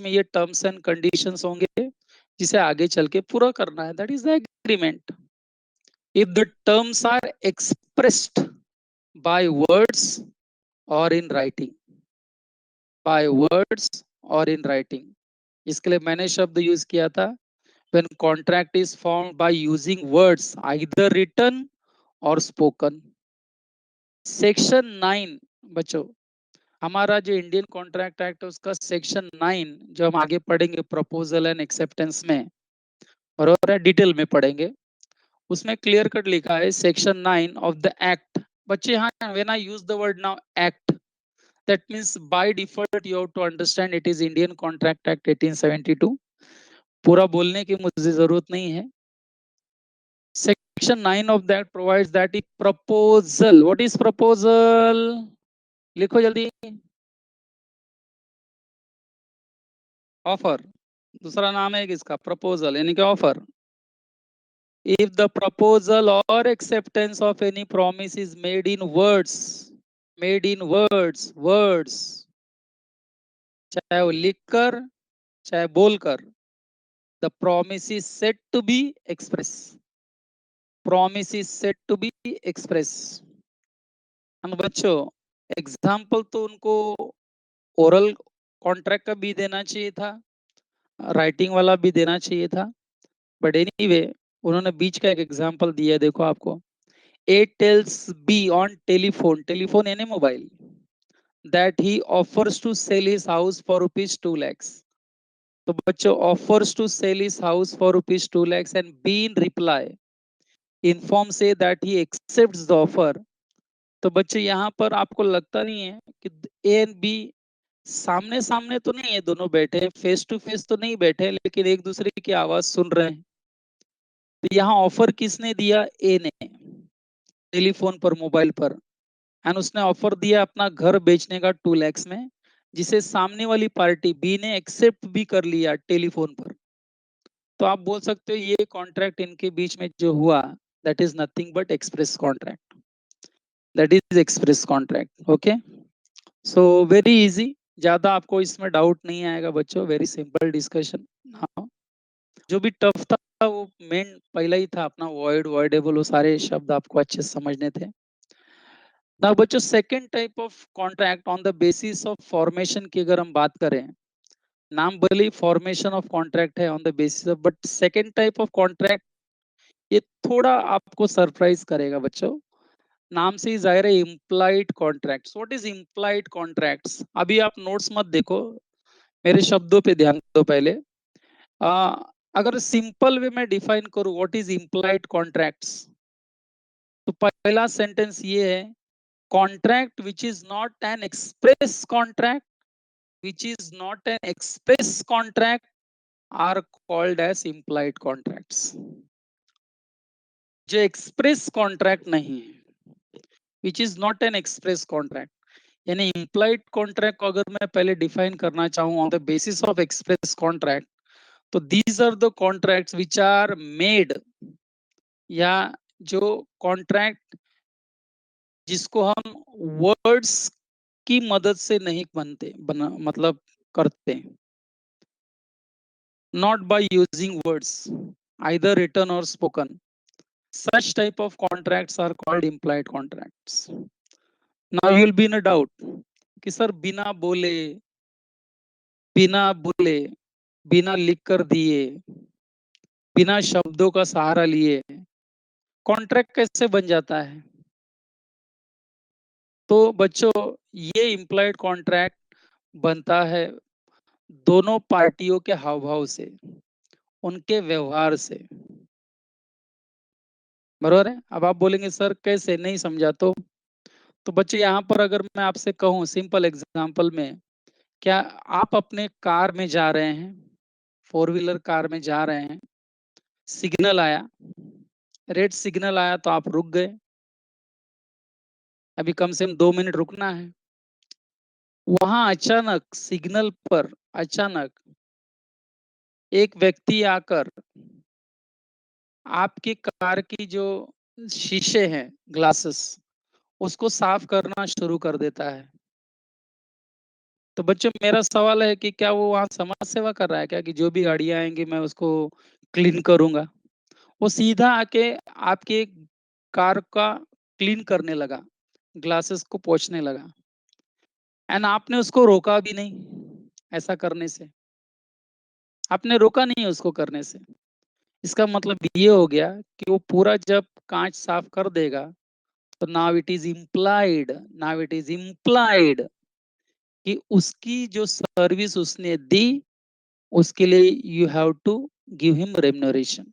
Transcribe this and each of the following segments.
में ये terms and conditions होंगे जिसे आगे चल के पूरा करना है, that is the agreement. If the terms are expressed by words और इन राइटिंग, बाय वर्ड्स और इन राइटिंग, इसके लिए मैंने शब्द यूज किया था when contract is formed by using words either written or spoken. Section 9 बच्चों, हमारा जो इंडियन कॉन्ट्रैक्ट एक्ट है उसका सेक्शन 9 जो हम आगे पढ़ेंगे प्रपोजल एंड एक्सेप्टेंस में, बराबर है, डिटेल में पढ़ेंगे, उसमें क्लियर कट लिखा है सेक्शन 9 ऑफ द एक्ट. बच्चे हाँ, when I use the word now act, that means by default you have to understand it is Indian contract act 1872. पूरा बोलने की मुझे जरूरत नहीं है. Section 9 of that provides that a proposal. What is proposal? लिखो जल्दी. ऑफर, दूसरा नाम है किसका? प्रपोजल, यानी कि offer. If the proposal or acceptance of any promise is made in words, words, चाहे वो लिखकर चाहे बोलकर, the promise is said to be express. Promise is said to be express. हम बच्चों एग्जाम्पल तो उनको ओरल कॉन्ट्रैक्ट का भी देना चाहिए था, राइटिंग वाला भी देना चाहिए था, बट एनीवे उन्होंने बीच का एक एग्जाम्पल दिया है. देखो आपको, A tells B on telephone, telephone यानी mobile, that he offers to sell his house for ₹2 lakhs. तो बच्चों offers to sell his house for ₹2 lakhs and B in reply inform से that he accepts the offer. तो बच्चे यहाँ पर आपको लगता नहीं है कि ए एंड बी सामने सामने तो नहीं है, दोनों बैठे फेस टू फेस तो नहीं बैठे, लेकिन एक दूसरे की आवाज सुन रहे हैं. तो यहाँ ऑफर किसने दिया? ए ने, टेलीफोन पर, मोबाइल पर, एंड उसने ऑफर दिया अपना घर बेचने का 2 lakhs में, जिसे सामने वाली पार्टी बी ने एक्सेप्ट भी कर लिया टेलीफोन पर. तो आप बोल सकते हो ये कॉन्ट्रैक्ट इनके बीच में जो हुआ, that is nothing but express contract, that is express contract. Okay, so very easy, ज्यादा आपको इसमें डाउट नहीं आएगा बच्चों, वेरी सिंपल डिस्कशन. हाँ, जो भी टफ था वो मेन पहला ही था अपना, वॉइड, वॉइडेबल, वो सारे शब्द आपको अच्छे से समझने थे. ना बच्चों second type of contract on the basis of formation की अगर हम बात करें, नाम भले ही फॉर्मेशन ऑफ कॉन्ट्रैक्ट है on the basis of, but second type of contract ये थोड़ा आपको सरप्राइज करेगा बच्चों. नाम से ही जाहिर है, implied contracts. What is implied contracts? अभी आप नोट्स मत देखो, मेरे शब्दों पे ध्यान दो पहले. आ, अगर सिंपल वे में डिफाइन करूं व्हाट इज इम्प्लाइड कॉन्ट्रैक्ट्स, तो पहला सेंटेंस ये है, contract which is not N express contract, which is not an express contract are called as implied contracts. जो एक्सप्रेस कॉन्ट्रैक्ट नहीं है, which is not an express contract, यानी implied contract को अगर मैं पहले डिफाइन करना चाहूँ on the basis of express contract, तो these are the contracts which are made, या जो कॉन्ट्रैक्ट जिसको हम वर्ड्स की मदद से नहीं मतलब करते, not by using words either written or spoken. Such type of contracts are called implied contracts. Now you will be in a doubt कि सर बिना बोले, बिना लिख कर दिए, बिना शब्दों का सहारा लिए कॉन्ट्रैक्ट कैसे बन जाता है? तो बच्चों ये इम्प्लाइड कॉन्ट्रैक्ट बनता है दोनों पार्टियों के हाव भाव से, उनके व्यवहार से, बरोबर है. अब आप बोलेंगे सर कैसे, नहीं समझा. तो बच्चे यहाँ पर अगर मैं आपसे कहूँ सिंपल एग्जांपल में, क्या आप अपने कार में जा रहे हैं, फोर व्हीलर कार में जा रहे हैं, सिग्नल आया, रेड सिग्नल आया तो आप रुक गए, अभी कम से कम 2 मिनट रुकना है. वहां अचानक सिग्नल पर अचानक एक व्यक्ति आकर आपकी कार की जो शीशे हैं, ग्लासेस, उसको साफ करना शुरू कर देता है. तो बच्चों मेरा सवाल है कि क्या वो वहाँ समाज सेवा कर रहा है क्या, कि जो भी गाड़ियां आएंगी मैं उसको क्लीन करूंगा? वो सीधा आके आपके कार का क्लीन करने लगा, ग्लासेस को पोंछने लगा, एंड आपने उसको रोका भी नहीं ऐसा करने से। आपने रोका नहीं उसको करने से। इसका मतलब ये हो गया कि वो पूरा जब कांच साफ कर देगा, तो नाउ इट इज इम्प्लाइड कि उसकी जो सर्विस उसने दी, उसके लिए you have to give him remuneration.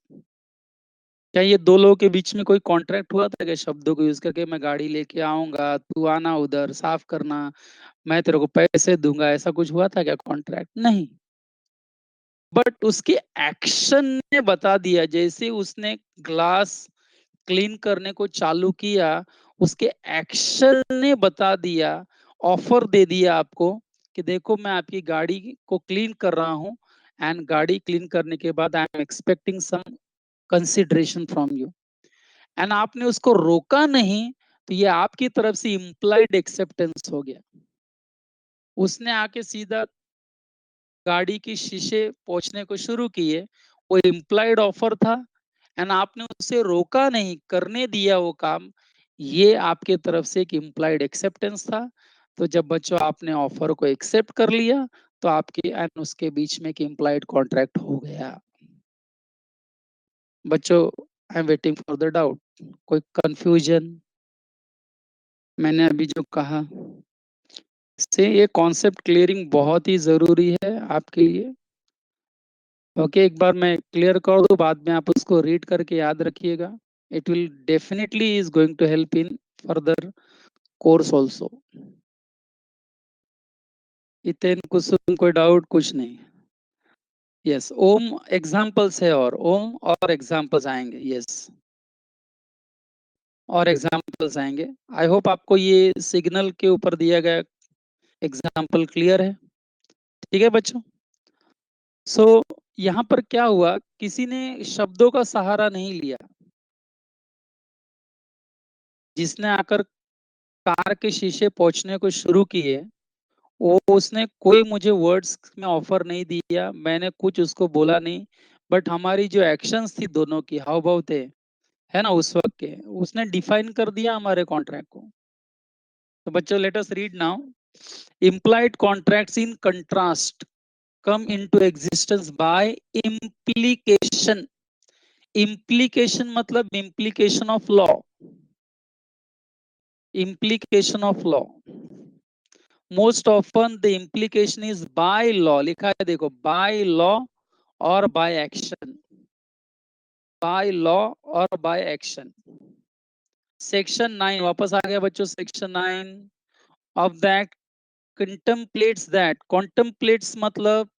क्या ये दो लोगों के बीच में कोई कॉन्ट्रैक्ट हुआ था क्या, शब्दों को यूज करके मैं गाड़ी लेके आऊंगा, तू आना उधर साफ करना, मैं तेरे को पैसे दूंगा, ऐसा कुछ हुआ था क्या कॉन्ट्रैक्ट? नहीं। बट उसके एक्शन ने बता दिया, जैसे उसने ग्लास क्लीन करने को चालू किया, उसके एक्शन ने बता दिया, ऑफर दे दिया आपको कि देखो मैं आपकी गाड़ी को क्लीन कर रहा हूं, एंड गाड़ी क्लीन करने के बाद I am expecting some consideration from you, and आपने उसको रोका नहीं, तो ये आपकी तरफ से इम्प्लाइड एक्सेप्टेंस हो गया। उसने आके सीधा गाड़ी की शीशे पोंछने को शुरू किए, वो इम्प्लाइड ऑफर था, एंड आपने उसे रोका नहीं, करने दिया वो काम, ये आपके तरफ से एक इम्प्लाइड एक्सेप्टेंस था। तो जब बच्चों आपने ऑफर को एक्सेप्ट कर लिया, तो आपके एंड उसके बीच में एक इम्प्लाइड कॉन्ट्रैक्ट हो गया। बच्चों I am waiting for the doubt, कोई कंफ्यूजन? मैंने अभी जो कहा से ये कॉन्सेप्ट क्लियरिंग बहुत ही जरूरी है आपके लिए। ओके, एक बार मैं क्लियर कर दूं, बाद में आप उसको रीड करके याद रखिएगा। It will definitely is going to help in further course also. इतने कुसुम कोई डाउट कुछ नहीं? यस, ओम एग्जाम्पल्स है, और एग्जाम्पल्स आएंगे। यस, और एग्जाम्पल्स आएंगे। आई होप आपको ये सिग्नल के ऊपर दिया गया एग्जाम्पल क्लियर है। ठीक है बच्चों। सो यहाँ पर क्या हुआ, किसी ने शब्दों का सहारा नहीं लिया। जिसने आकर कार के शीशे पोंछने को शुरू किए, वो उसने कोई मुझे वर्ड्स में ऑफर नहीं दिया, मैंने कुछ उसको बोला नहीं, बट हमारी जो एक्शंस थी दोनों की, हाव भाव थे, है ना, उस वक्त के, उसने डिफाइन कर दिया हमारे कॉन्ट्रैक्ट को। तो बच्चों let us read now. implied contracts in contrast come into existence by implication. implication मतलब implication of law, implication of law। Most often the implication is by law, लिखा है देखो, बाय लॉ और बाय एक्शन, बाय लॉ और by action. Section 9 वापस आ गया बच्चों, section 9 of that कंटेम्पलेट्स, that कॉन्टेम्पलेट्स मतलब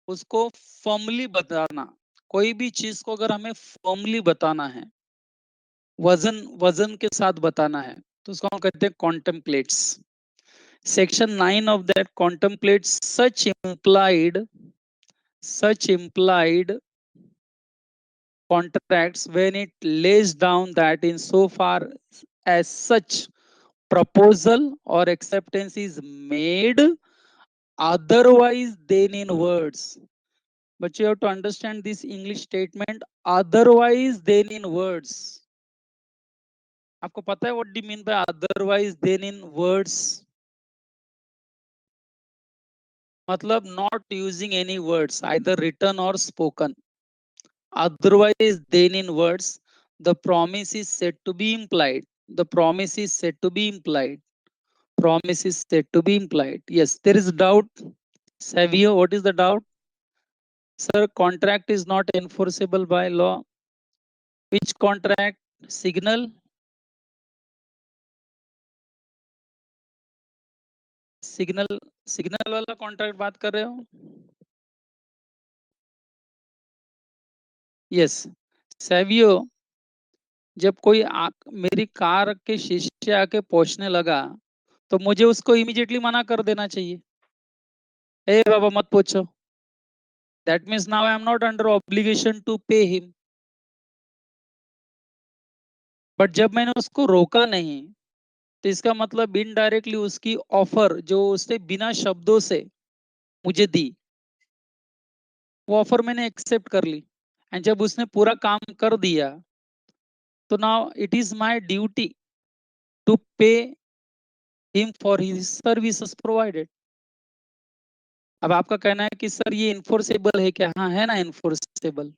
उसको फॉर्मली बताना। कोई भी चीज को अगर हमें फॉर्मली बताना है, वजन वजन के साथ बताना है, तो उसको हम कहते हैं contemplates. Section 9 of that contemplates such implied contracts when it lays down that in so far as such proposal or acceptance is made otherwise than in words. But you have to understand this English statement, otherwise than in words. आपको पता है what do you mean by otherwise than in words? मतलब not using any words, either written or spoken. Otherwise than in words, the promise is said to be implied. The promise is said to be implied. Promise is said to be implied. Yes, there is doubt. Savio, what is the doubt? Sir, contract is not enforceable by law. Which contract? Signal? Signal, signal वाला contract बात कर रहे हो? Yes. Savio, जब कोई मेरी car के शीशे आके पोंछने लगा, तो मुझे उसको इमीडिएटली मना कर देना चाहिए, ए बाबा मत पूछो। That means now I am not under obligation to pay him. But जब मैंने उसको रोका नहीं, तो इसका मतलब इनडायरेक्टली उसकी ऑफर जो उसने बिना शब्दों से मुझे दी, वो ऑफर मैंने एक्सेप्ट कर ली। एंड जब उसने पूरा काम कर दिया, तो now it is my duty to pay him for his services provided. अब आपका कहना है कि सर ये इन्फोर्सेबल है क्या? हाँ, है ना इन्फोर्सेबल।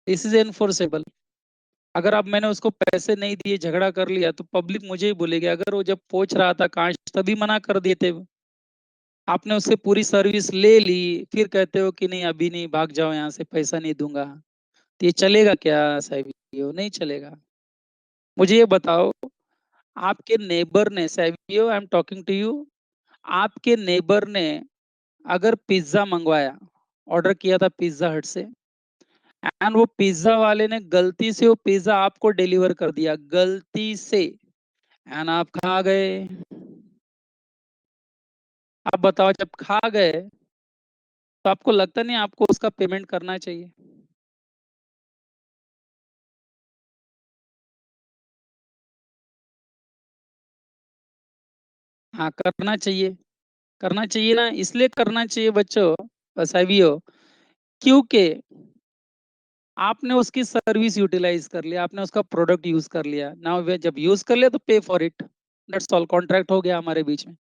This is enforceable. अगर अब मैंने उसको पैसे नहीं दिए, झगड़ा कर लिया, तो पब्लिक मुझे ही बोलेगी। अगर वो जब पहुंच रहा था कांच, तभी मना कर देते। आपने उससे पूरी सर्विस ले ली, फिर कहते हो कि नहीं अभी नहीं, भाग जाओ यहाँ से, पैसा नहीं दूंगा। तो ये चलेगा क्या साहब? ये नहीं चलेगा। मुझे ये बताओ, आपके नेबर ने, Savio I am talking to you, आपके नेबर ने अगर पिज्जा मंगवाया, ऑर्डर किया था पिज्जा हट से, एंड वो पिज्जा वाले ने गलती से वो पिज्जा आपको डिलीवर कर दिया, गलती से, एंड आप खा गए। आप बताओ, जब खा गए तो आपको लगता नहीं आपको उसका पेमेंट करना चाहिए? हाँ, करना चाहिए। करना चाहिए ना, इसलिए करना चाहिए बच्चों, बसावियो, क्योंकि आपने उसकी सर्विस यूटिलाइज कर लिया, आपने उसका प्रोडक्ट यूज कर लिया। नाउ जब यूज कर लिया तो पे for it, that's all, contract हो गया हमारे बीच में।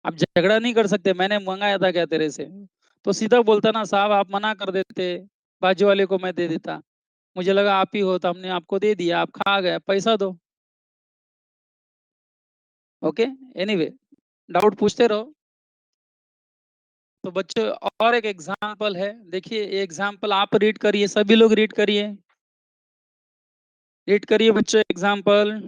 आप झगड़ा नहीं कर सकते, मैंने मंगाया था क्या तेरे से, तो सीधा बोलता ना साहब, आप मना कर देते, बाजू वाले को मैं दे देता, मुझे लगा आप ही हो तो हमने आपको दे दिया, आप खा गए, पैसा दो। ओके, एनीवे, डाउट पूछते रहो। तो बच्चों, और एक एग्जाम्पल है, देखिए ये एग्जाम्पल आप रीड करिए, सभी लोग रीड करिए, रीड करिए बच्चों एग्जाम्पल।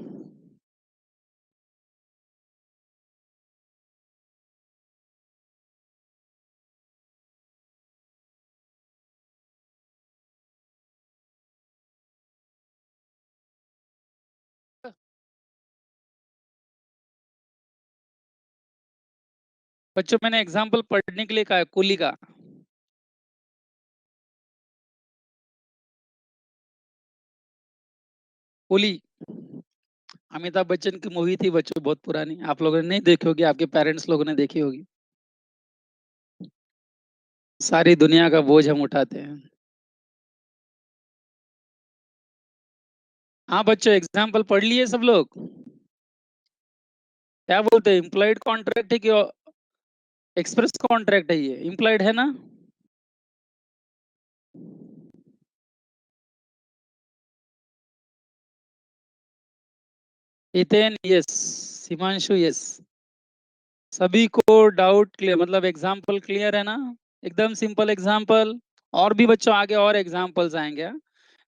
बच्चों मैंने एग्जाम्पल पढ़ने के लिए कहा है, कुली का। कुली, अमिताभ बच्चन की मूवी थी बच्चों, बहुत पुरानी, आप लोगों ने नहीं देखी होगी, आपके पेरेंट्स लोगों ने देखी होगी। सारी दुनिया का बोझ हम उठाते हैं। हाँ बच्चों, एग्जाम्पल पढ़ लिए सब लोग? क्या बोलते हैं, इम्प्लॉयड कॉन्ट्रैक्ट है कि एक्सप्रेस कॉन्ट्रैक्ट है? ये इम्प्लॉयड है ना? Hiten yes, Himanshu yes. सभी को डाउट क्लियर, मतलब एग्जाम्पल क्लियर है ना? एकदम सिंपल एग्जाम्पल। और भी बच्चों आगे और एग्जाम्पल्स आएंगे, हाँ?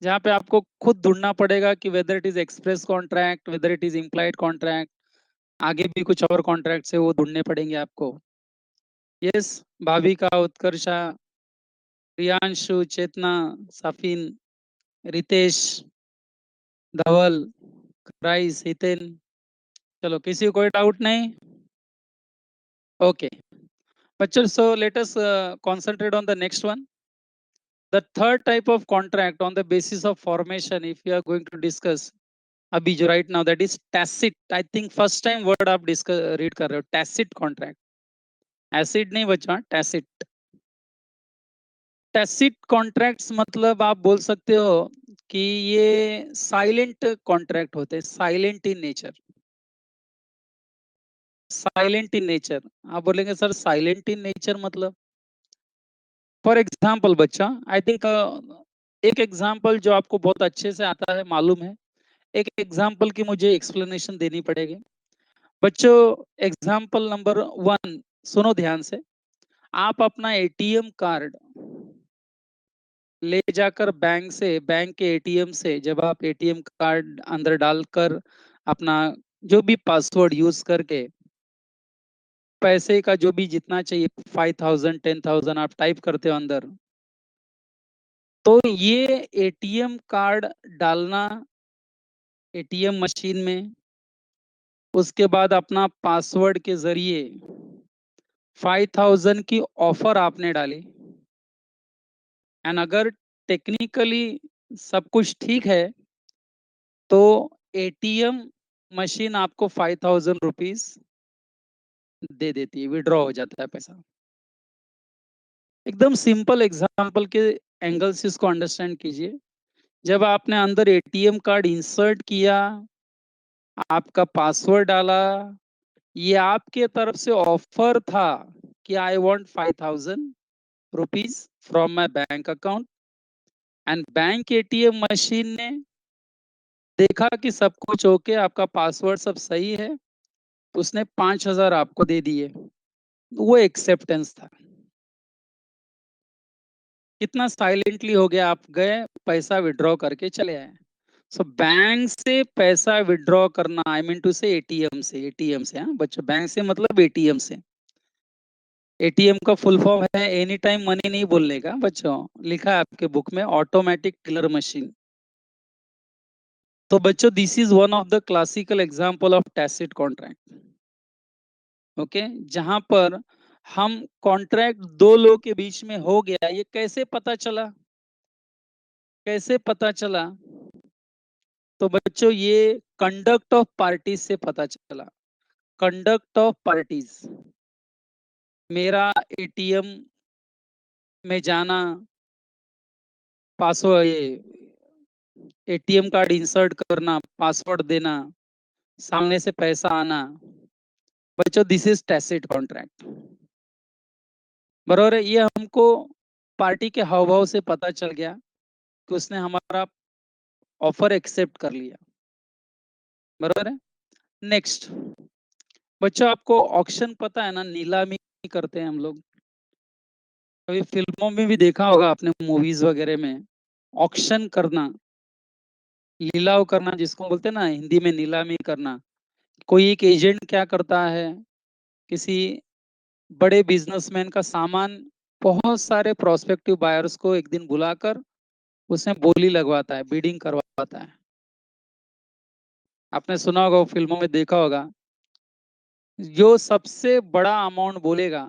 जहाँ पे आपको खुद ढूंढना पड़ेगा कि whether it is express contract, whether it is implied contract, आगे भी कुछ और कॉन्ट्रैक्ट है वो ढूंढने पड़ेंगे आपको। यस, भाविका, उत्कर्षा, प्रियांशु, चेतना, साफिन, रितेश, धवल, क्राइस, हितेन। चलो, किसी को कोई डाउट नहीं? ओके बच्चों, so let us concentrate on the next one. The third type of contract on the basis of formation, if you are going to discuss अभी जो right now, that is tacit. I think first time word आप discuss read कर रहे हो, tacit contract। Acid नहीं बच्चा, tacit। tacit contracts मतलब आप बोल सकते हो कि ये साइलेंट कॉन्ट्रैक्ट होते हैं, silent in nature. Silent in nature, आप बोलेंगे सर साइलेंट इन नेचर मतलब? फॉर एग्जाम्पल बच्चा, आई थिंक एक एग्जाम्पल जो आपको बहुत अच्छे से आता है, मालूम है, एक एग्जाम्पल की मुझे एक्सप्लेनेशन देनी पड़ेगी। बच्चों, एग्जाम्पल नंबर वन, सुनो ध्यान से। आप अपना एटीएम कार्ड ले जाकर बैंक से, बैंक के एटीएम से, जब आप एटीएम कार्ड अंदर डालकर अपना जो भी पासवर्ड यूज करके पैसे का जो भी जितना चाहिए, 5,000 10,000 आप टाइप करते हो अंदर, तो ये एटीएम कार्ड डालना एटीएम मशीन में, उसके बाद अपना पासवर्ड के जरिए 5,000 की ऑफर आपने डाली, एंड अगर टेक्निकली सब कुछ ठीक है, तो एटीएम मशीन आपको 5,000 रुपीज दे देती है, विड्रॉ हो जाता है पैसा। एकदम सिंपल एग्जाम्पल के एंगल से इसको अंडरस्टैंड कीजिए। जब आपने अंदर एटीएम कार्ड इंसर्ट किया, आपका पासवर्ड डाला, ये आपके तरफ से ऑफर था कि I want 5,000 rupees from my bank account, and bank ATM machine ने देखा कि सब कुछ ओके, आपका पासवर्ड सब सही है, तो उसने 5,000 आपको दे दिए। वो एक्सेप्टेंस था। कितना साइलेंटली हो गया, आप गए पैसा विड्रॉ करके चले आए। सो बैंक से पैसा विड्रॉ करना, आई मीन टू से एटीएम से, एटीएम से, हाँ बच्चों, बैंक से मतलब एटीएम से। एटीएम का फुल फॉर्म है एनी टाइम मनी नहीं बोलने का बच्चों, लिखा है आपके बुक में ऑटोमेटिक टिलर मशीन। तो बच्चों this is one of the classical example of tacit contract. Okay, जहां पर हम कॉन्ट्रैक्ट दो लोगों के बीच में हो गया, ये कैसे पता चला, कैसे पता चला? तो बच्चों ये कंडक्ट ऑफ पार्टीज से पता चला। कंडक्ट ऑफ पार्टीज, मेरा एटीएम में जाना, पासवर्ड, ये एटीएम कार्ड इंसर्ट करना, पासवर्ड देना, सामने से पैसा आना, बच्चों दिस इज टैसिट कॉन्ट्रैक्ट। बरोबर है? ये हमको पार्टी के हाव भाव से पता चल गया कि उसने हमारा ऑफर एक्सेप्ट कर लिया। बरोबर है? नेक्स्ट बच्चों, आपको ऑक्शन पता है ना, नीलामी करते हैं हम लोग। अभी फिल्मों में भी देखा होगा आपने, मूवीज वगैरह में ऑक्शन करना, लीलाव करना जिसको बोलते हैं ना हिंदी में, नीलामी करना। कोई एक एजेंट क्या करता है, किसी बड़े बिजनेसमैन का सामान बहुत सारे प्रोस्पेक्टिव बायर्स को एक दिन बुलाकर उसमें बोली लगवाता है, बीडिंग करवाता है। आपने सुना होगा, फिल्मों में देखा होगा, जो सबसे बड़ा अमाउंट बोलेगा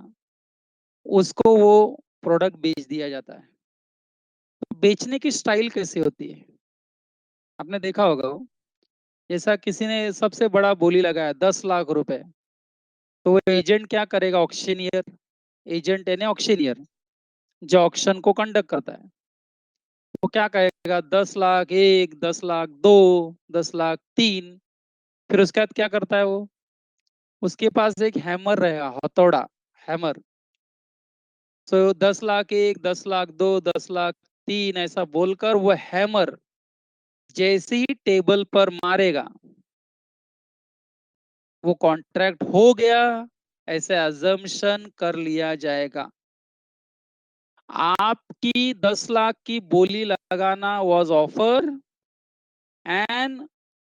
उसको वो प्रोडक्ट बेच दिया जाता है। तो बेचने की स्टाइल कैसी होती है, आपने देखा होगा वो, जैसा किसी ने सबसे बड़ा बोली लगाया 10 लाख रुपए, तो वो एजेंट क्या करेगा, ऑक्शनियर, एजेंट यानी ऑक्शनियर, जो ऑक्शन को कंडक्ट करता है, वो क्या कहेगा, 10 लाख 1, 10 लाख 2, 10 लाख 3। फिर उसके बाद क्या करता है वो, उसके पास एक हैमर रहेगा, हथौड़ा, हैमर। तो 10 लाख 1, 10 लाख 2, 10 लाख 3 ऐसा बोलकर वो हैमर जैसे ही टेबल पर मारेगा, वो कॉन्ट्रैक्ट हो गया ऐसे अजम्पशन कर लिया जाएगा। आपकी 10 लाख की बोली लगाना वॉज ऑफर, एंड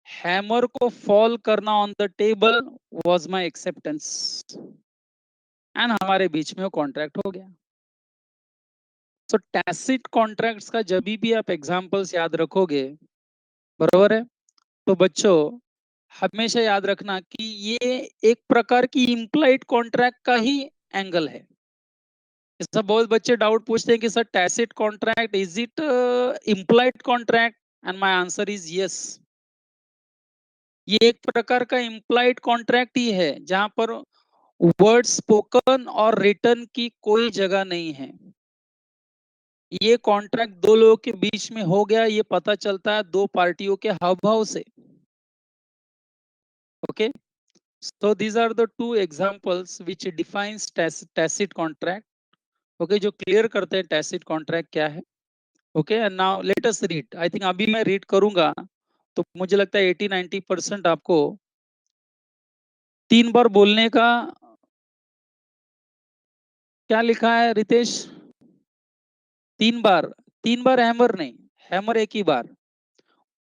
हैमर को फॉल करना on the table was my acceptance, and हमारे बीच में वो कॉन्ट्रैक्ट हो गया। सो टैसिट कॉन्ट्रैक्ट्स का जब भी आप एग्जांपल्स याद रखोगे, बरोबर है, तो बच्चों हमेशा याद रखना कि ये एक प्रकार की इम्प्लाइड कॉन्ट्रैक्ट का ही एंगल है। सब बहुत बच्चे डाउट पूछते हैं कि sir tacit contract is it implied contract, and my answer is yes. ये एक प्रकार का इम्प्लाइड कॉन्ट्रैक्ट ही है जहां पर वर्ड स्पोकन और रिटन की कोई जगह नहीं है। ये कॉन्ट्रैक्ट दो लोगों के बीच में हो गया, ये पता चलता है दो पार्टियों के हाव भाव से। Okay, so these are the two examples which defines tacit contract. Okay, जो क्लियर करते हैं टैसिट कॉन्ट्रैक्ट क्या है। Okay, and now let us read. I think अभी मैं रीड करूंगा तो मुझे लगता है 80-90% आपको 3 बार बोलने का, क्या लिखा है रितेश, 3 बार, 3 बार हैमर नहीं, हैमर एक ही बार,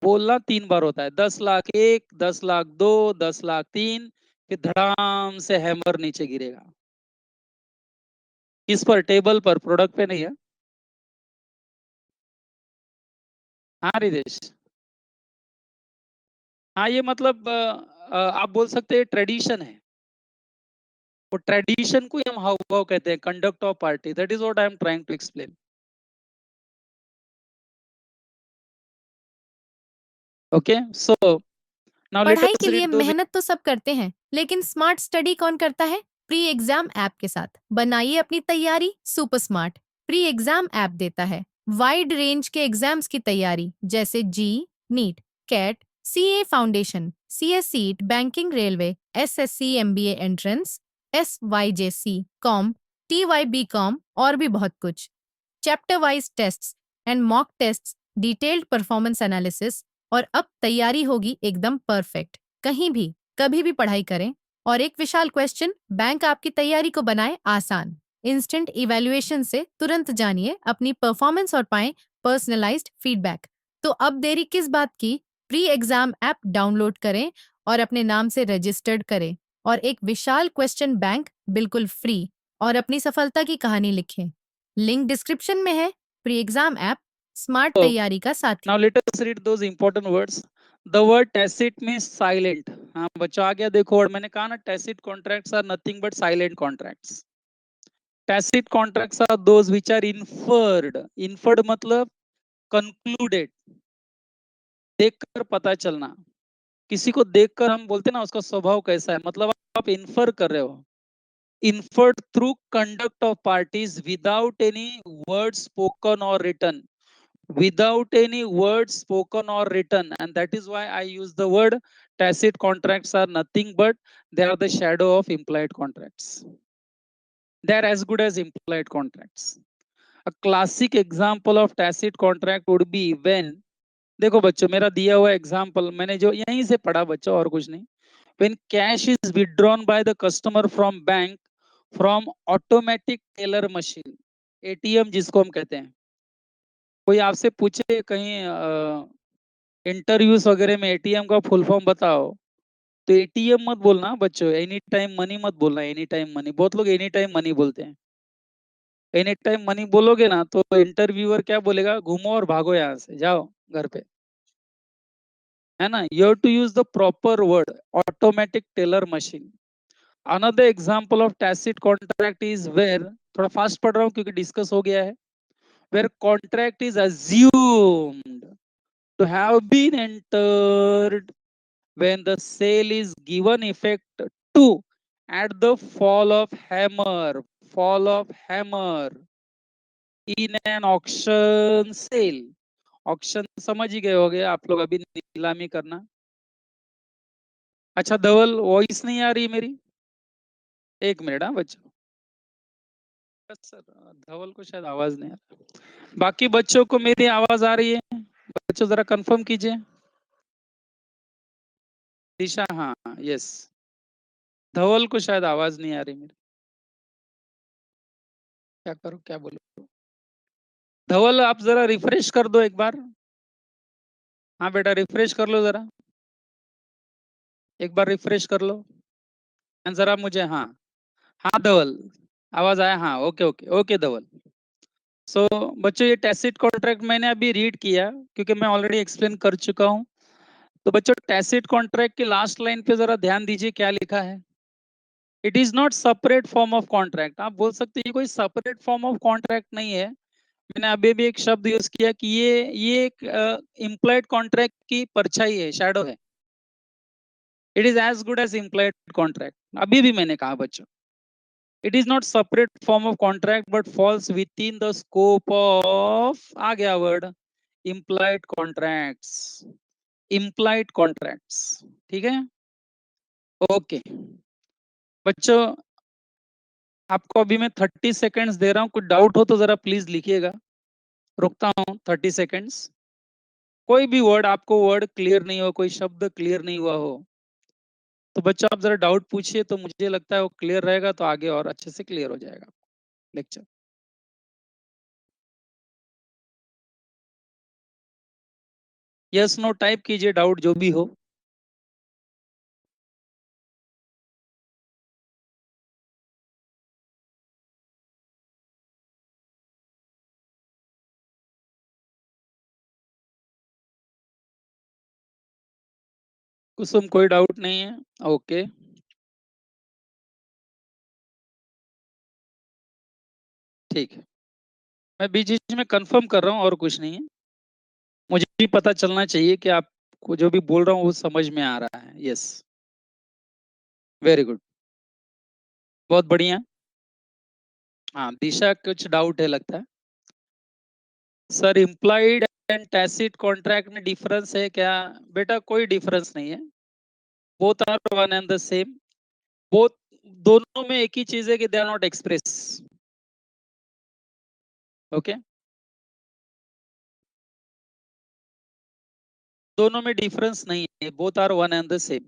बोलना 3 बार होता है। 10 लाख 1, 10 लाख 2, 10 लाख 3, फिर धड़ाम से हैमर नीचे गिरेगा। किस पर, टेबल पर, प्रोडक्ट पे नहीं है। हाँ रितेश, हाँ ये मतलब आप बोल सकते हैं ट्रेडिशन है। वो ट्रेडिशन को ही हम हाव भाव कहते हैं, conduct of party, that is what I am trying to explain. Okay, so Now let पढ़ाई us के लिए read those. मेहनत तो सब करते हैं, लेकिन स्मार्ट स्टडी कौन करता है? प्री एग्जाम ऐप के साथ बनाइए अपनी तैयारी super smart. Pre exam app देता है वाइड रेंज के एग्जाम्स की तैयारी, जैसे JEE, NEET, CAT, CA foundation, CS सीट, banking, railway, SSC, MBA entrance, SYJC, com, TY com और भी बहुत कुछ। Chapter wise tests and mock tests, detailed performance analysis, और अब तैयारी होगी एकदम परफेक्ट। कहीं भी कभी भी पढ़ाई करें। और एक विशाल क्वेश्चन बैंक आपकी तैयारी को बनाए आसान। इंस्टेंट इवैल्यूएशन से तुरंत जानिए अपनी परफॉर्मेंस और पाएं पर्सनलाइज्ड फीडबैक। तो अब देरी किस बात की? प्री एग्जाम ऐप डाउनलोड करें और अपने नाम से रजिस्टर्ड करें और एक विशाल क्वेश्चन बैंक बिल्कुल फ्री और अपनी सफलता की कहानी लिखें। लिंक डिस्क्रिप्शन में है। प्री एग्जाम ऐप स्मार्ट तैयारी का साथी। Now let us read those important words. The word tacit means silent. हाँ बच्चों आ गया देखो, और मैंने कहा ना tacit contracts are nothing but silent contracts. Tacit contracts are those which are inferred. Inferred मतलब concluded. देखकर पता चलना। किसी को देखकर हम बोलते हैं ना उसका स्वभाव कैसा है, मतलब आप इन्फर कर रहे हो। Inferred through conduct of parties without any word spoken or written. Without any words spoken or written, and that is why I use the word tacit contracts are nothing but they are the shadow of implied contracts. They are as good as implied contracts. A classic example of tacit contract would be when, देखो बच्चों मेरा दिया हुआ example मैंने जो यहीं से पढ़ा बच्चों और कुछ नहीं। When cash is withdrawn by the customer from bank from automatic teller machine, ATM जिसको हम कहते हैं। कोई आपसे पूछे कहीं इंटरव्यूज वगैरह में एटीएम का फुल फॉर्म बताओ, तो एटीएम मत बोलना बच्चों, एनी टाइम मनी मत बोलना। एनी टाइम मनी, बहुत लोग एनी टाइम मनी बोलते हैं। एनी टाइम मनी बोलोगे ना तो इंटरव्यूअर क्या बोलेगा, घूमो और भागो यहाँ से, जाओ घर पे, है ना। You have to use the proper word automatic teller machine. Another example of tacit contract is where, थोड़ा फास्ट पढ़ रहा हूँ क्योंकि डिस्कस हो गया है, where contract is assumed to have been entered when the sale is given effect to at the fall of hammer in an auction sale. Auction समझ ही गए होगे आप लोग, अभी नीलामी करना। अच्छा धवल वॉइस नहीं आ रही मेरी, एक मिनट हाँ बच्चों। सर धवल को शायद आवाज नहीं आ रही, बाकी बच्चों को मेरी आवाज आ रही है? बच्चों जरा कंफर्म कीजिए। दिशा हाँ, यस। धवल को शायद आवाज नहीं आ रही मेरी, क्या करूं क्या बोलूं। धवल आप जरा रिफ्रेश कर दो एक बार। हाँ बेटा रिफ्रेश कर लो जरा, एक बार रिफ्रेश कर लो। जरा मुझे, हाँ हाँ धवल आवाज आया, हाँ ओके ओके ओके धवल। सो बच्चों ये टैसिट कॉन्ट्रैक्ट मैंने अभी रीड किया क्योंकि मैं ऑलरेडी एक्सप्लेन कर चुका हूँ। तो बच्चों टैसिट कॉन्ट्रैक्ट की लास्ट लाइन पे जरा ध्यान दीजिए क्या लिखा है। It is not separate form of contract. आप बोल सकते हैं ये कोई सेपरेट फॉर्म ऑफ कॉन्ट्रैक्ट नहीं है। मैंने अभी भी एक शब्द यूज किया कि ये एक इम्प्लॉयड कॉन्ट्रैक्ट की परछाई है, शैडो है। It is as good as implied contract. अभी भी मैंने कहा बच्चों, it is not separate form of contract but falls within the scope of, आ गया word, implied contracts. Implied contracts, ठीक है ओके। बच्चों आपको अभी मैं 30 सेकेंड्स दे रहा हूँ, कुछ डाउट हो तो जरा प्लीज लिखिएगा। रुकता हूँ 30 सेकेंड्स। कोई भी वर्ड, आपको वर्ड क्लियर नहीं हो, कोई शब्द क्लियर नहीं हुआ हो तो बच्चों आप जरा डाउट पूछिए, तो मुझे लगता है वो क्लियर रहेगा तो आगे और अच्छे से क्लियर हो जाएगा लेक्चर। यस नो टाइप कीजिए, डाउट जो भी हो। कुसुम कोई डाउट नहीं है, ओके ठीक है। मैं बीच बीच में कंफर्म कर रहा हूँ और कुछ नहीं है। मुझे भी पता चलना चाहिए कि आप जो भी बोल रहा हूँ वो समझ में आ रहा है? यस, वेरी गुड, बहुत बढ़िया। हाँ, दिशा कुछ डाउट है लगता है। Sir, implied and tacit contract में डिफरेंस है क्या? बेटा, कोई डिफरेंस नहीं है, both are one and the same. Both, दोनों में एक ही चीज है कि they are not express. Okay, दोनों में डिफरेंस नहीं है, both are one and the same.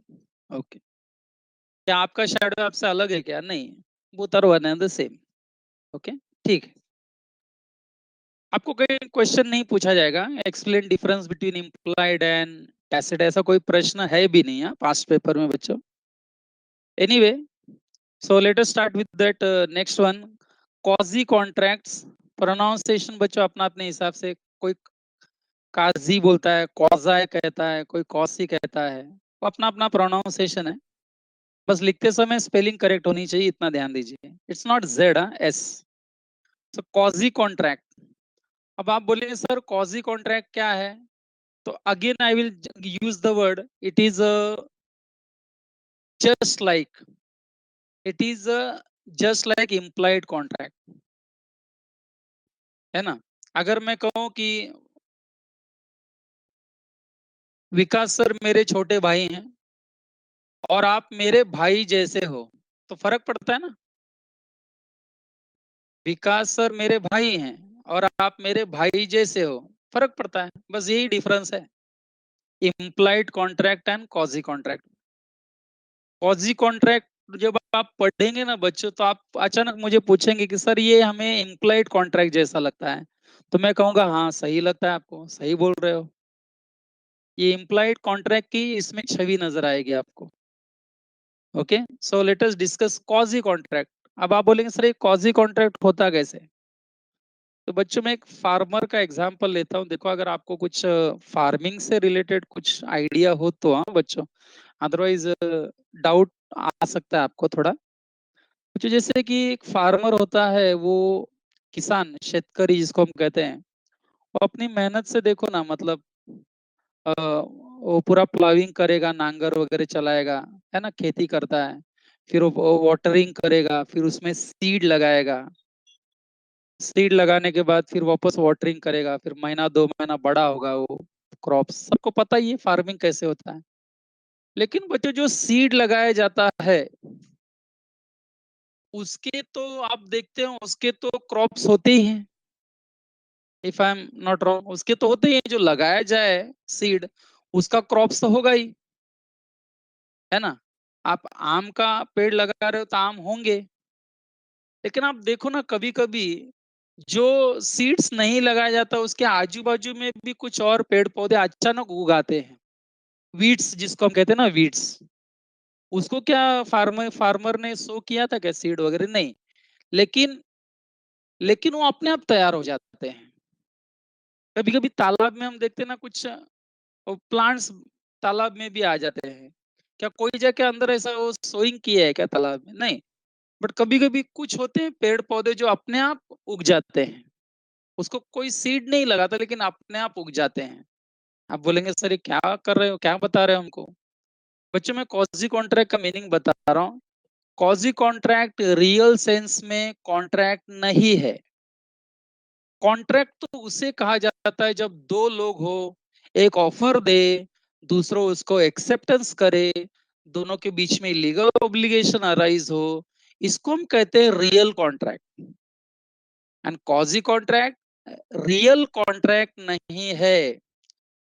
Okay, क्या आपका शैडो आपसे अलग है क्या? नहीं, both are one and the same. Okay, ठीक है। आपको कोई क्वेश्चन नहीं पूछा जाएगा explain difference between implied and tacit, ऐसा कोई प्रश्न है भी नहीं है पास्ट पेपर में बच्चों। Anyway, so let us start with that next one, quasi contracts. Pronunciation बच्चों अपना अपने हिसाब से, कोई काजी बोलता है, क्वाजा कहता है, कोई कॉसी कहता है, वो अपना अपना प्रोनाउंसिएशन है। बस लिखते समय स्पेलिंग करेक्ट होनी चाहिए, इतना ध्यान दीजिए। It's not Z, S. So quasi contract. अब आप बोलेंगे सर क्वाजी कॉन्ट्रैक्ट क्या है? तो again I will use the word, it is just like, it is just like implied contract, है ना। अगर मैं कहूं कि विकास सर मेरे छोटे भाई हैं और आप मेरे भाई जैसे हो, तो फर्क पड़ता है ना। विकास सर मेरे भाई हैं और आप मेरे भाई जैसे हो, फर्क पड़ता है, बस यही डिफरेंस है। Implied contract and quasi contract. Quasi contract जब आप पढ़ेंगे ना बच्चों, तो आप अचानक मुझे पूछेंगे कि सर ये हमें इम्प्लाइड कॉन्ट्रैक्ट जैसा लगता है, तो मैं कहूंगा हाँ सही लगता है, आपको सही बोल रहे हो। ये इम्प्लाइड कॉन्ट्रैक्ट की इसमें छवि नजर आएगी आपको। Okay, so let us discuss quasi contract. अब आप बोलेंगे सर ये कॉजी कॉन्ट्रैक्ट होता कैसे? तो बच्चों मैं एक फार्मर का एग्जांपल लेता हूँ। देखो, अगर आपको कुछ फार्मिंग से रिलेटेड कुछ आइडिया हो तो हाँ बच्चों, अदरवाइज डाउट आ सकता है आपको थोड़ा। तो जैसे कि एक फार्मर होता है, वो किसान, शेतकरी जिसको हम कहते हैं, वो अपनी मेहनत से देखो ना, मतलब वो पूरा प्लाविंग करेगा, नांगर वगैरह चलाएगा, है ना, खेती करता है। फिर वो वाटरिंग करेगा, फिर उसमें सीड लगाएगा, सीड लगाने के बाद फिर वापस वाटरिंग करेगा, फिर महीना 2 महीना बड़ा होगा वो क्रॉप। सबको पता ही है फार्मिंग कैसे होता है। लेकिन बच्चों जो सीड लगाया जाता है, उसके तो आप देखते हो उसके तो क्रॉप्स होते ही हैं। If I am not wrong, उसके तो होते ही हैं। जो लगाया जाए सीड, उसका क्रॉप्स तो होगा ही, है ना। आप आम का पेड़ लगा रहे हो तो आम होंगे। लेकिन आप देखो ना, कभी कभी जो सीड्स नहीं लगाया जाता, उसके आजू बाजू में भी कुछ और पेड़ पौधे अचानक उगाते हैं। वीड्स जिसको हम कहते हैं ना, वीड्स। उसको क्या फार्मर फार्मर ने सो किया था क्या सीड वगैरह? नहीं। लेकिन लेकिन वो अपने आप तैयार हो जाते हैं। कभी कभी तालाब में हम देखते हैं ना, कुछ प्लांट्स तालाब में भी आ जाते हैं। क्या कोई जाके अंदर ऐसा वो सोइंग किया है क्या तालाब में? नहीं। बट कभी कभी कुछ होते हैं पेड़ पौधे जो अपने आप उग जाते हैं। उसको कोई सीड नहीं लगाता, लेकिन अपने आप उग जाते हैं। आप बोलेंगे सर ये क्या कर रहे हो, क्या बता रहे हो हमको? बच्चों मैं कॉजी कॉन्ट्रैक्ट का मीनिंग बता रहा हूँ। कॉजी कॉन्ट्रैक्ट रियल सेंस में कॉन्ट्रैक्ट नहीं है। कॉन्ट्रैक्ट तो उसे कहा जाता है जब दो लोग हो, एक ऑफर दे, दूसरों उसको एक्सेप्टेंस करे, दोनों के बीच में लीगल ऑब्लिगेशन अराइज हो, इसको हम कहते हैं real contract. And quasi contract real contract नहीं है।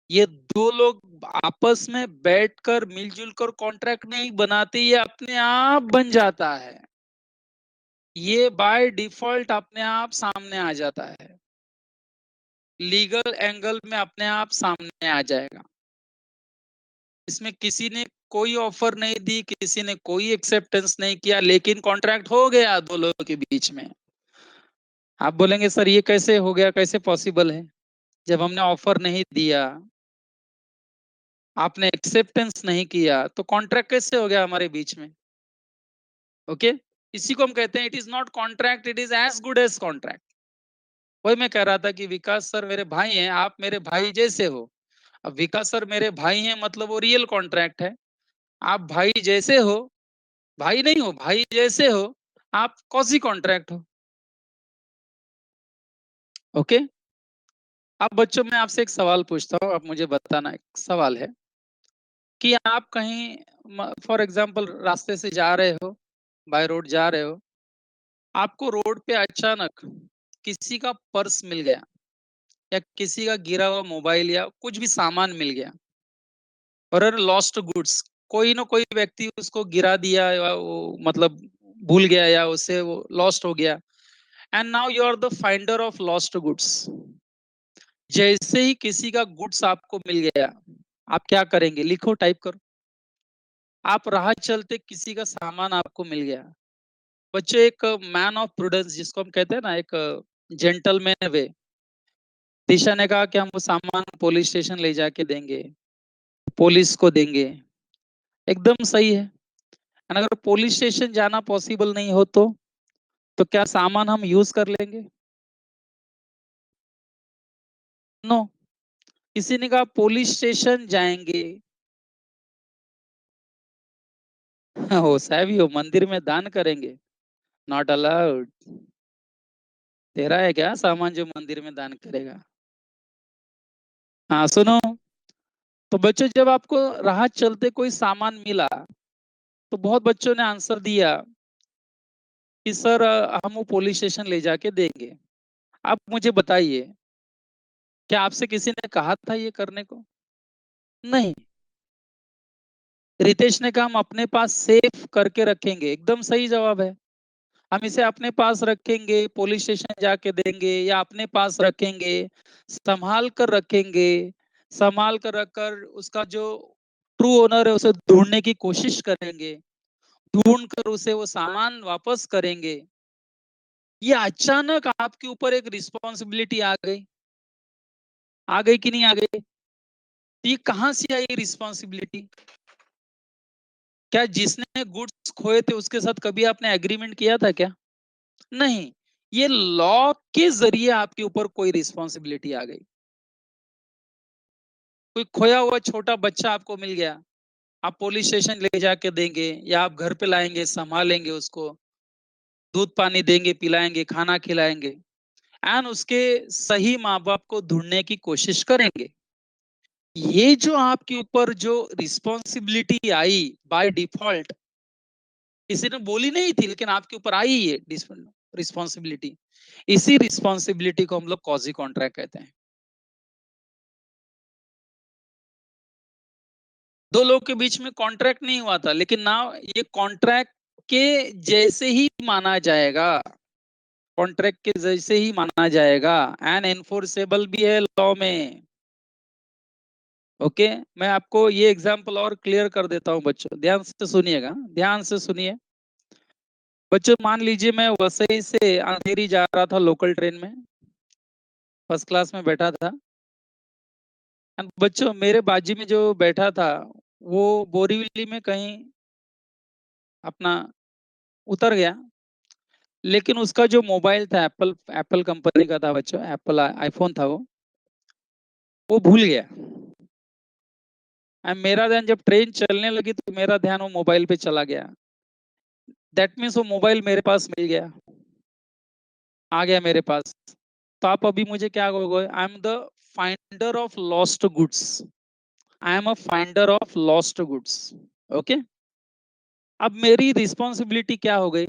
ये दो लोग आपस में बैठकर मिलजुल कर कॉन्ट्रैक्ट नहीं बनाते, ये अपने आप बन जाता है। ये बाय डिफॉल्ट अपने आप सामने आ जाता है, लीगल एंगल में अपने आप सामने आ जाएगा। इसमें किसी ने कोई ऑफर नहीं दी, किसी ने कोई एक्सेप्टेंस नहीं किया, लेकिन कॉन्ट्रैक्ट हो गया दो लोगों के बीच में। आप बोलेंगे सर ये कैसे हो गया, कैसे पॉसिबल है? जब हमने ऑफर नहीं दिया, आपने एक्सेप्टेंस नहीं किया, तो कॉन्ट्रैक्ट कैसे हो गया हमारे बीच में? ओके, इसी को हम कहते हैं it is not contract, it is as good as contract. वही मैं कह रहा था कि विकास सर मेरे भाई हैं, आप मेरे भाई जैसे हो। अब विकास सर मेरे भाई हैं, मतलब वो रियल कॉन्ट्रैक्ट है। आप भाई जैसे हो, भाई नहीं हो, भाई जैसे हो, आप कौसी कॉन्ट्रैक्ट हो। ओके। अब बच्चों मैं आपसे एक सवाल पूछता हूँ, आप मुझे बताना। एक सवाल है कि आप कहीं फॉर एग्जांपल रास्ते से जा रहे हो, बाय रोड जा रहे हो, आपको रोड पे अचानक किसी का पर्स मिल गया, या किसी का गिरा हुआ मोबाइल या कुछ भी सामान मिल गया, और लॉस्ट गुड्स, कोई ना कोई व्यक्ति उसको गिरा दिया, या वो मतलब भूल गया, या उससे वो लॉस्ट हो गया, and now you are the finder of lost goods. जैसे ही किसी का गुड्स आपको मिल गया, आप क्या करेंगे? लिखो, टाइप करो। आप राह चलते किसी का सामान आपको मिल गया। बच्चे, एक मैन ऑफ प्रूडेंस जिसको हम कहते हैं ना, एक जेंटलमैन वे, दिशा ने कहा कि हम वो सामान पुलिस स्टेशन ले जाके देंगे, पुलिस को देंगे। एकदम सही है। And अगर पुलिस स्टेशन जाना पॉसिबल नहीं हो तो क्या सामान हम यूज कर लेंगे? नो। किसी ने कहा पुलिस स्टेशन जाएंगे, हो साहब, हो मंदिर में दान करेंगे, नॉट अलाउड। तेरा है क्या सामान जो मंदिर में दान करेगा? हाँ सुनो। तो बच्चों, जब आपको राह चलते कोई सामान मिला, तो बहुत बच्चों ने आंसर दिया कि सर हम वो पुलिस स्टेशन ले जाके देंगे। आप मुझे बताइए, क्या आपसे किसी ने कहा था ये करने को? नहीं। रितेश ने कहा हम अपने पास सेफ करके रखेंगे। एकदम सही जवाब है। हम इसे अपने पास रखेंगे, पुलिस स्टेशन जाके देंगे, या अपने पास रखेंगे, संभाल कर रखेंगे, संभाल कर रखकर उसका जो ट्रू ओनर है उसे ढूंढने की कोशिश करेंगे, ढूंढ कर उसे वो सामान वापस करेंगे। ये अचानक आपके ऊपर एक रिस्पॉन्सिबिलिटी आ गई कि नहीं आ गई? ये कहां से आई रिस्पॉन्सिबिलिटी? क्या जिसने गुड्स खोए थे उसके साथ कभी आपने एग्रीमेंट किया था क्या? नहीं। ये लॉ के जरिए आपके ऊपर कोई रिस्पॉन्सिबिलिटी आ गई। कोई खोया हुआ छोटा बच्चा आपको मिल गया, आप पुलिस स्टेशन ले जाके देंगे, या आप घर पे लाएंगे, संभालेंगे उसको, दूध पानी देंगे, पिलाएंगे, खाना खिलाएंगे, एंड उसके सही माँ बाप को ढूंढने की कोशिश करेंगे। ये जो आपके ऊपर जो रिस्पॉन्सिबिलिटी आई बाय डिफॉल्ट, किसी ने बोली नहीं थी, लेकिन आपके ऊपर आई ये रिस्पॉन्सिबिलिटी, इसी रिस्पॉन्सिबिलिटी को हम लोग कॉजी कॉन्ट्रैक्ट कहते हैं। दो लोगों के बीच में कॉन्ट्रैक्ट नहीं हुआ था, लेकिन ना ये कॉन्ट्रैक्ट के जैसे ही माना जाएगा, कॉन्ट्रैक्ट के जैसे ही माना जाएगा, एंड एनफोर्सेबल भी है लॉ में। ओके। मैं आपको ये एग्जांपल और क्लियर कर देता हूँ बच्चों, ध्यान से सुनिएगा, ध्यान से सुनिए। बच्चों, मान लीजिए मैं वसई से अंधेरी जा रहा था लोकल ट्रेन में, फर्स्ट क्लास में बैठा था। And बच्चों, मेरे बाजू में जो बैठा था वो बोरीवली में कहीं अपना उतर गया, लेकिन उसका जो मोबाइल था, एप्पल एप्पल कंपनी का था बच्चों, एप्पल आईफोन था वो भूल गया। एंड मेरा ध्यान जब ट्रेन चलने लगी तो मेरा ध्यान वो मोबाइल पे चला गया। दैट मीन्स वो मोबाइल मेरे पास मिल गया, आ गया मेरे पास। तो आप अभी मुझे क्या कहोगे? I am the finder of lost goods. I am a finder of lost goods. Okay. अब मेरी रिस्पॉन्सिबिलिटी क्या हो गई?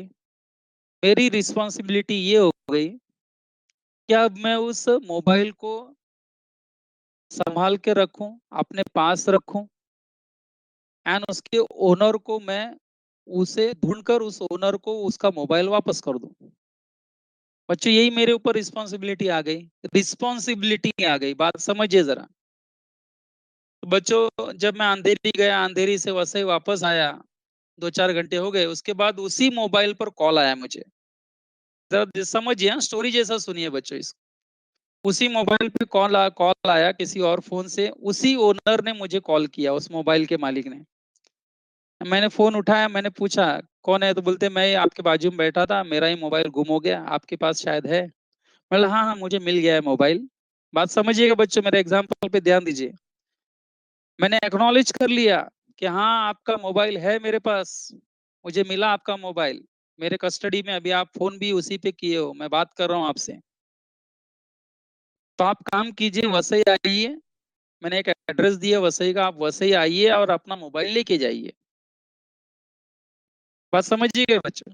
मेरी रिस्पॉन्सिबिलिटी ये हो गई कि अब मैं उस मोबाइल को संभाल के रखूं, अपने पास रखूं, एंड उसके ओनर को मैं उसे ढूंढकर उस ओनर को उसका मोबाइल वापस कर दूं। बच्चों, यही मेरे ऊपर रिस्पॉन्सिबिलिटी आ गई। रिस्पॉन्सिबिलिटी आ गई, बात समझिए जरा। तो बच्चों, जब मैं अंधेरी गया, अंधेरी से वसई वापस आया, 2-4 घंटे हो गए, उसके बाद उसी मोबाइल पर कॉल आया मुझे। जरा समझिए, स्टोरी जैसा सुनिए बच्चों इसको। उसी मोबाइल पे कॉल आया किसी और फोन से, उसी ओनर ने मुझे कॉल किया, उस मोबाइल के मालिक ने। मैंने फोन उठाया, मैंने पूछा कौन है, तो बोलते मैं आपके बाजू में बैठा था, मेरा ही मोबाइल गुम हो गया, आपके पास शायद है। मैं बोला हाँ हाँ, मुझे मिल गया है मोबाइल। बात समझिएगा बच्चों, मेरे एग्जाम्पल पे ध्यान दीजिए। मैंने एक्नॉलेज कर लिया कि हाँ आपका मोबाइल है मेरे पास, मुझे मिला आपका मोबाइल मेरे कस्टडी में, अभी आप फोन भी उसी पे किए हो, मैं बात कर रहा हूँ आपसे। तो आप काम कीजिए, वसई आइए, मैंने एक एड्रेस दिया वसई का, आप वसई आइए और अपना मोबाइल लेके जाइए। बात समझिए बच्चों।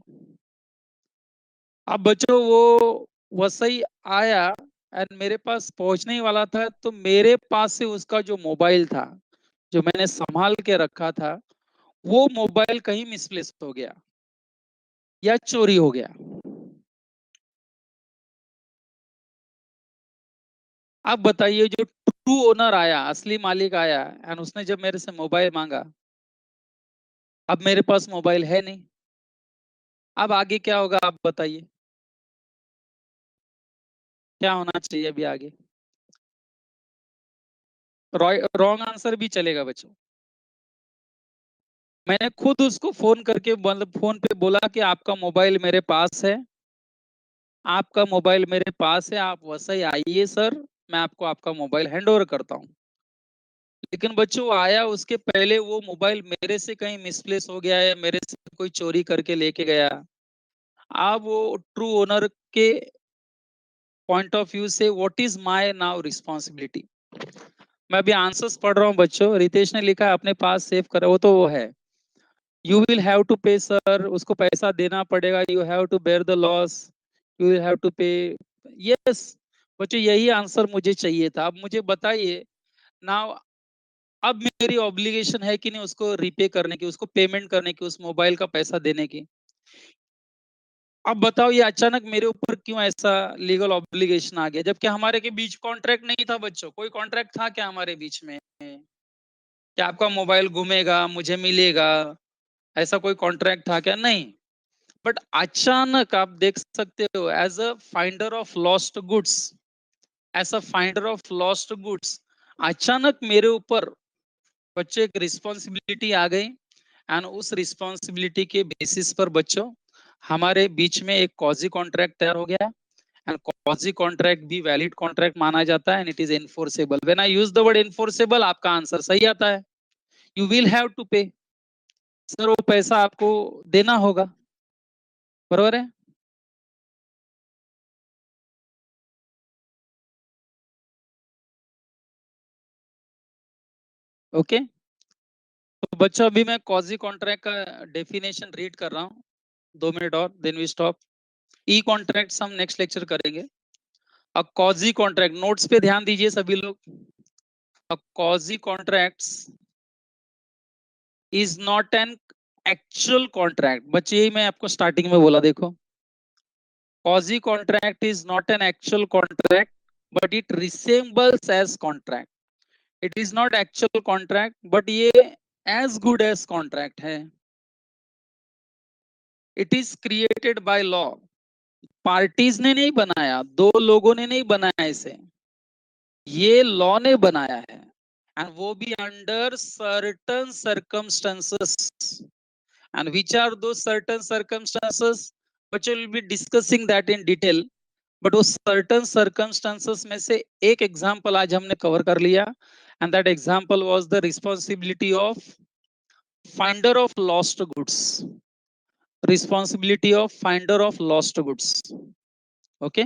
अब बच्चों वो वसई आया एंड मेरे पास पहुंचने ही वाला था, तो मेरे पास से उसका जो मोबाइल था, जो मैंने संभाल के रखा था, वो मोबाइल कहीं मिसप्लेस हो गया या चोरी हो गया। आप बताइए, जो ट्रू ओनर आया, असली मालिक आया एंड उसने जब मेरे से मोबाइल मांगा, अब मेरे पास मोबाइल है नहीं, अब आगे क्या होगा आप बताइए, क्या होना चाहिए अभी आगे? रॉन्ग आंसर भी चलेगा बच्चों। मैंने खुद उसको फोन करके, मतलब फोन पे बोला कि आपका मोबाइल मेरे पास है, आपका मोबाइल मेरे पास है, आप वसई आइए सर, मैं आपको आपका मोबाइल हैंड ओवर करता हूँ। लेकिन बच्चों आया, उसके पहले वो मोबाइल मेरे से कहीं मिसप्लेस हो गया या मेरे से कोई चोरी करके लेके गया। अब वो ट्रू ओनर के पॉइंट ऑफ व्यू से what is my now responsibility. मैं अभी आंसर्स पढ़ रहा हूँ बच्चों, रितेश ने लिखा है अपने पास सेव करा, वो तो वो है। You will have to pay sir, उसको पैसा देना पड़ेगा, you have to bear the loss, you will have to pay. Yes बच्चों, यही आंसर मुझे चाहिए था। अब मुझे बताइए नाउ, अब मेरी ऑब्लिगेशन है कि नहीं उसको रीपे करने की, उसको पेमेंट करने की, उस मोबाइल का पैसा देने की। अब बताओ ये अचानक मेरे ऊपर क्यों ऐसा लीगल ऑब्लिगेशन आ गया, जबकि हमारे के बीच कॉन्ट्रैक्ट नहीं था बच्चों। कोई कॉन्ट्रैक्ट था क्या हमारे बीच में कि आपका मोबाइल घूमेगा मुझे मिलेगा? ऐसा कोई कॉन्ट्रैक्ट था क्या? नहीं। बट अचानक आप देख सकते हो, as a finder of lost goods, as a finder of lost goods, अचानक मेरे ऊपर बच्चों एक रिस्पॉन्सिबिलिटी आ गई। एंड उस रिस्पॉन्सिबिलिटी के बेसिस पर बच्चों हमारे बीच में एक कॉजी कॉन्ट्रैक्ट तैयार हो गया। एंड कॉजी कॉन्ट्रैक्ट भी वैलिड कॉन्ट्रैक्ट माना जाता है and it is enforceable. When I use the word enforceable, आपका आंसर सही आता है। You will have to pay, sir वो पैसा आपको देना होगा, बरोबर है? ओके। तो बच्चों अभी मैं कॉजी कॉन्ट्रैक्ट का डेफिनेशन रीड कर रहा हूँ, 2 मिनट और then we stop. E contracts हम नेक्स्ट लेक्चर करेंगे। अ कॉजी कॉन्ट्रैक्ट, नोट्स पे ध्यान दीजिए सभी लोग। A quasi contracts is not an actual contract. बच्चे यही मैं आपको स्टार्टिंग में बोला, देखो, quasi contract is not an actual contract but it resembles as contract। it is not actual contract but ये as good as contract है। it is created by law। Parties ने नहीं बनाया, दो लोगों ने नहीं बनाया इसे, ये लॉ ने बनाया है। एंड वो भी under certain circumstances। and which are those certain circumstances? But we'll be discussing that in detail। But वो सर्टन सर्कमस्टांसेस में से एक एग्जांपल आज हमने कवर कर लिया, and that example was the responsibility of finder of lost goods. Responsibility of finder of lost goods. Okay.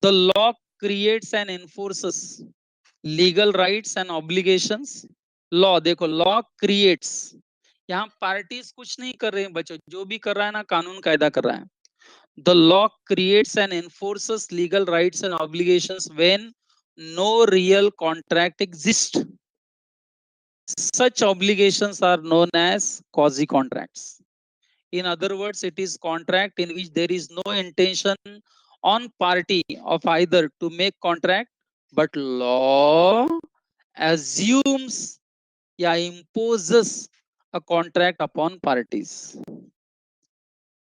The law creates and एनफोर्सेस legal rights and obligations. Law, देखो, law creates, यहाँ parties कुछ नहीं कर रहे हैं बच्चों, जो भी कर रहा है ना कानून कायदा कर रहा है। The law creates and enforces legal rights and obligations when no real contract exists. Such obligations are known as quasi contracts. In other words, it is contract in which there is no intention on party of either to make contract, but law assumes या imposes a contract upon parties।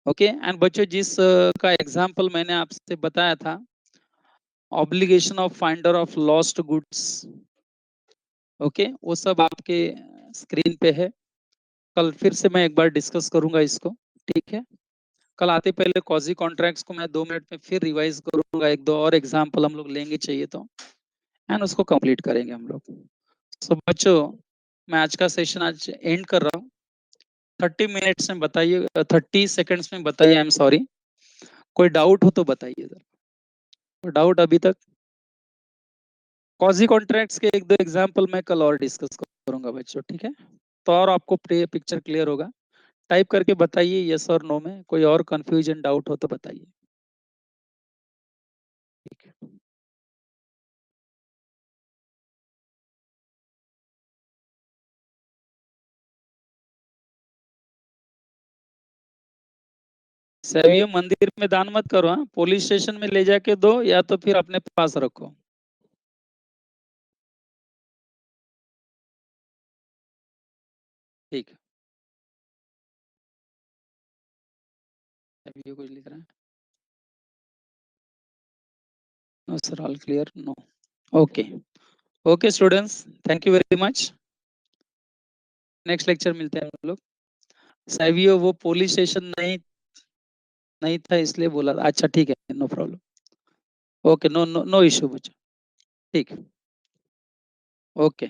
Okay. And बच्चों जिस का example मैंने आपसे बताया था, obligation of finder of lost goods, okay, वो सब आपके स्क्रीन पे है। कल फिर से मैं एक बार डिस्कस करूंगा इसको, ठीक है? कल आते पहले कॉजी कॉन्ट्रैक्ट्स को मैं 2 मिनट में फिर रिवाइज करूंगा, एक दो और एग्जांपल हम लोग लेंगे चाहिए तो, एंड उसको कंप्लीट करेंगे हम लोग। तो बच्चों मैं आज का सेशन आज एंड कर रहा हूँ। 30 मिनट्स में बताइए, 30 सेकंड्स में बताइए। आई एम सॉरी, कोई डाउट हो तो बताइए जरा। कोई डाउट अभी तक? क्वाजी कॉन्ट्रैक्ट्स के एक दो एग्जांपल मैं कल और डिस्कस करूंगा बच्चों, ठीक है? तो और आपको पिक्चर क्लियर होगा। टाइप करके बताइए यस और नो में। कोई और कंफ्यूजन डाउट हो तो बताइए, ठीक है? सभी मंदिर में दान मत करो, हाँ। पुलिस स्टेशन में ले जाके दो या तो फिर अपने पास रखो, ठीक है? अभी ये कुछ लिख रहा है? No sir, all clear, no. Okay. Okay students, thank you very much. Next lecture मिलते हैं हम लोग। सैवियो वो पुलिस स्टेशन नहीं नहीं था इसलिए बोला। अच्छा ठीक है, no problem. Okay, no no no issue बच्चों, ठीक है। ओके।